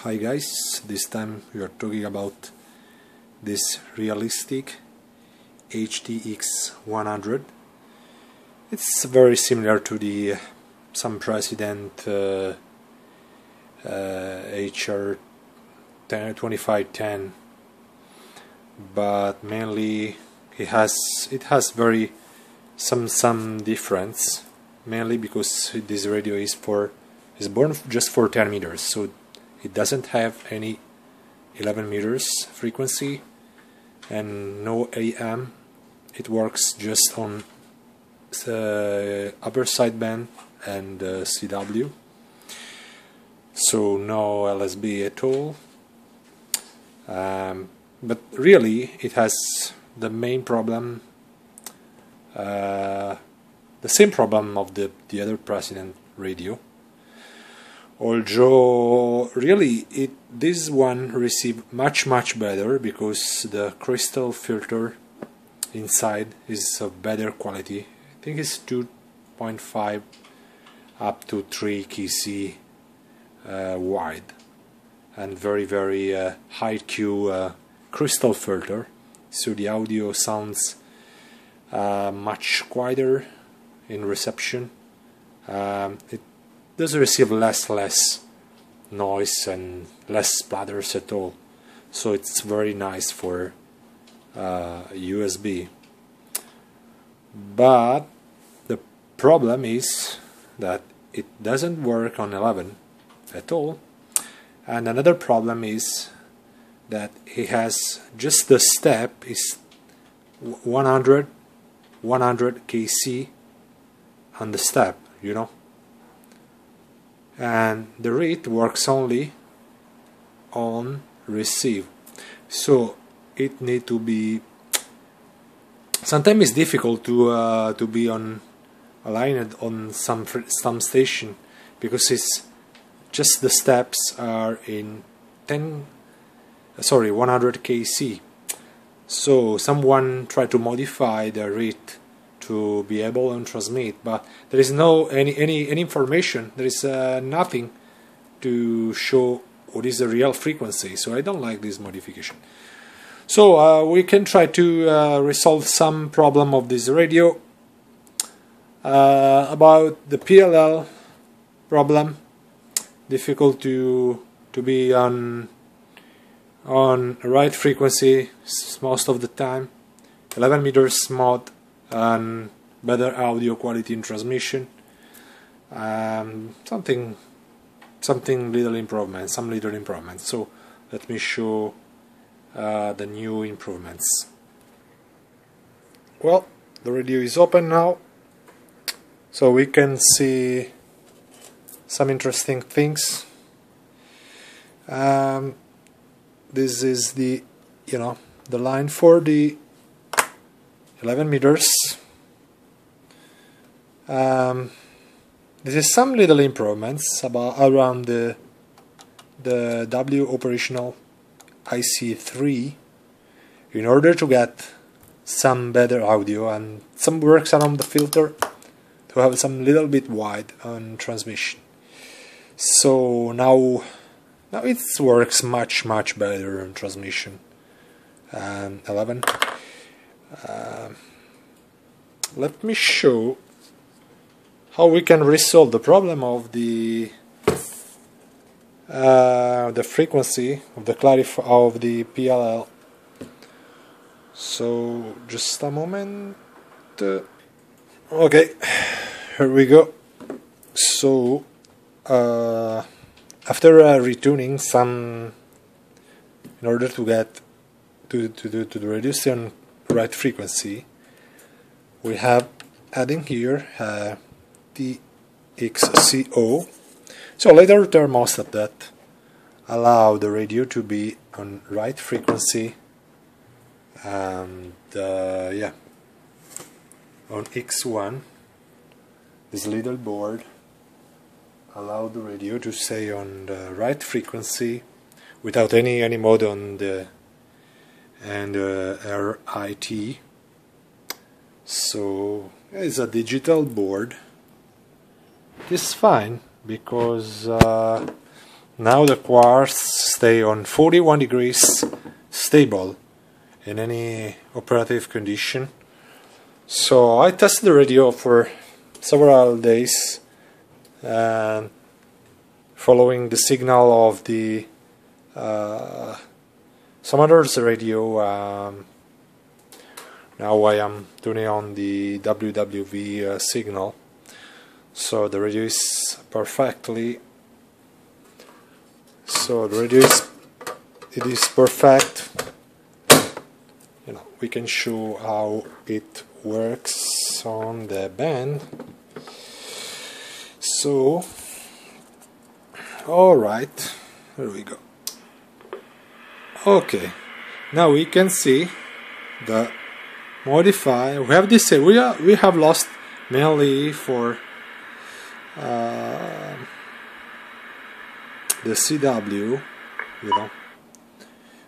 Hi guys, this time we are talking about this realistic HTX-100. It's very similar to the some precedent HR 2510, but mainly it has very some difference, mainly because this radio is born just for 10 meters, so it doesn't have any 11 meters frequency and no AM. It works just on upper sideband and CW, so no LSB at all. But really it has the main problem, the same problem of the other precedent radio, although really this one received much better because the crystal filter inside is of better quality. I think it's 2.5 up to 3 kc wide and very high Q crystal filter, so the audio sounds much quieter in reception. It does receive less noise and less splatters at all, so it's very nice for USB. But the problem is that it doesn't work on 11 at all, and another problem is that it has just the step is 100 kc on the step, you know, and the read works only on receive, so it need to be, sometimes it's difficult to be on aligned on some station because it's just the steps are in 100 kc, so someone tried to modify the read to be able to transmit, but there is no any information, there is nothing to show what is the real frequency, so I don't like this modification. So we can try to resolve some problem of this radio. About the PLL problem, difficult to be on right frequency most of the time. 11 meters mod and better audio quality in transmission. Some little improvement, So let me show the new improvements. Well, the radio is open now, so we can see some interesting things. This is the line for the 11 meters. This is some little improvements around the W operational IC3 in order to get some better audio, and some works around the filter to have some little bit wide on transmission. So now it works much better on transmission. 11. Let me show how we can resolve the problem of the frequency of the of the PLL. So just a moment. Okay, here we go. So after retuning some in order to get to reduce the right frequency, we have adding here TXCO. So later thermostat that allow the radio to be on right frequency, and yeah, on X1 this little board allow the radio to stay on the right frequency without any mode on the RIT. So it's a digital board. It's fine because Now the quartz stay on 41 degrees stable in any operative condition. So I tested the radio for several days and following the signal of the some others radio. Now I am tuning on the WWV signal, so the radio is perfectly. So the radio is perfect. You know, we can show how it works on the band. So, all right, there we go. Okay, now we can see the modify. We have this. We have lost mainly for the CW. You know,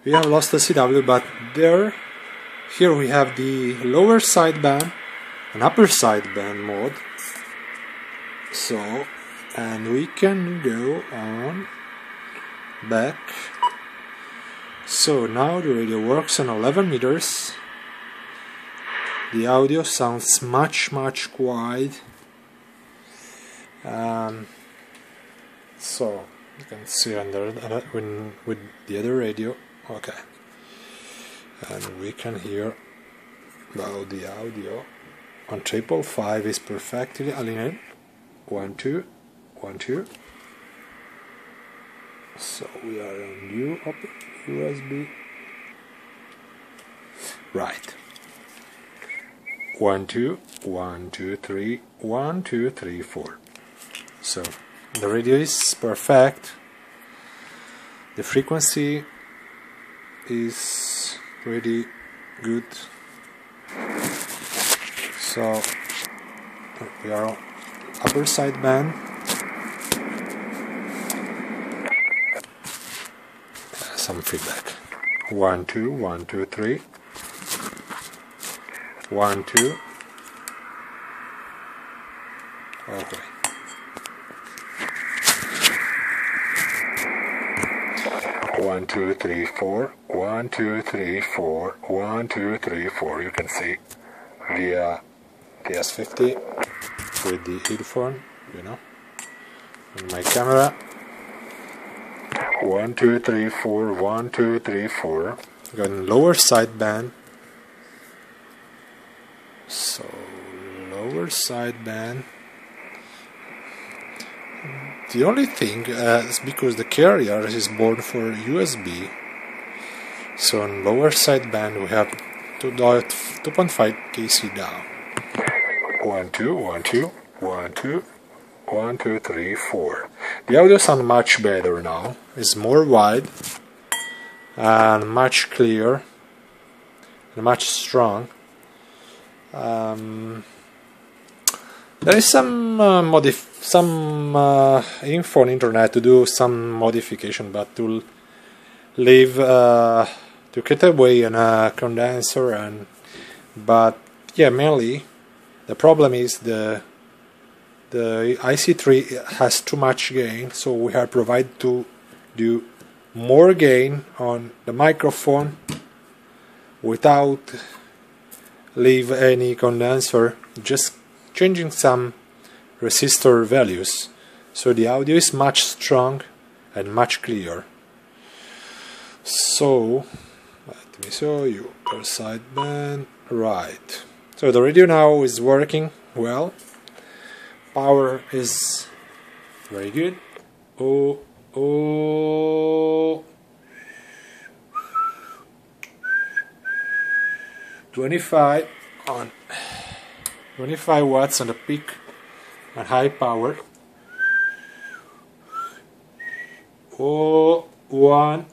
we have lost the CW, but here we have the lower sideband and upper sideband mode. So, and we can go on back. So now the radio works on 11 meters. The audio sounds much quiet. So you can see under with the other radio. Okay, and we can hear about the audio on 555 is perfectly aligned. 1 2 1 2. So we are on USB. Right. 1 2 1 2 3 1 2 3 4. So the radio is perfect. The frequency is pretty good. So we are on upper sideband. Some feedback. 1 2 1 2 3 1 2. Okay. 1 2 3 4 1 2 3 4 1 2 3 4. You can see via PS50 with the headphone, you know, and my camera. 1 2 3 4 1 2 3 4. Got lower sideband. So lower sideband. The only thing is because the carrier is born for USB. So on lower sideband we have 2.5 kc down. 1 2 1 2 1 2 1 2 3 4. The audio sounds much better now. It's more wide and much clear and much strong. There is some info on internet to do some modification, but to leave to cut away a condenser but yeah, mainly the problem is the IC3 has too much gain, so we have provided to do more gain on the microphone without leave any condenser, just changing some resistor values, so the audio is much strong and much clear. So let me show you per sideband. Right, so the radio now is working well. Power is very good. 25 watts on the peak and high power. 1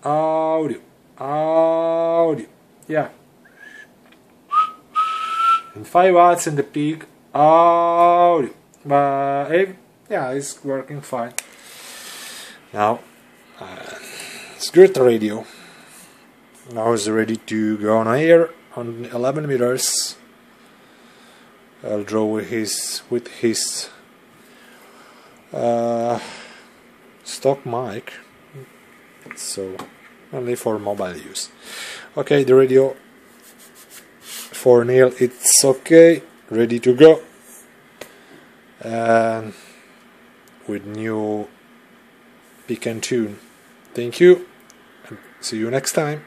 audio, yeah, and 5 watts in the peak audio, but yeah, it's working fine now. It's good radio. Now it's ready to go on air on 11 meters. I'll draw with his stock mic, so only for mobile use. Okay, the radio for Neil, it's okay, ready to go, and with new pick and tune. Thank you, and see you next time.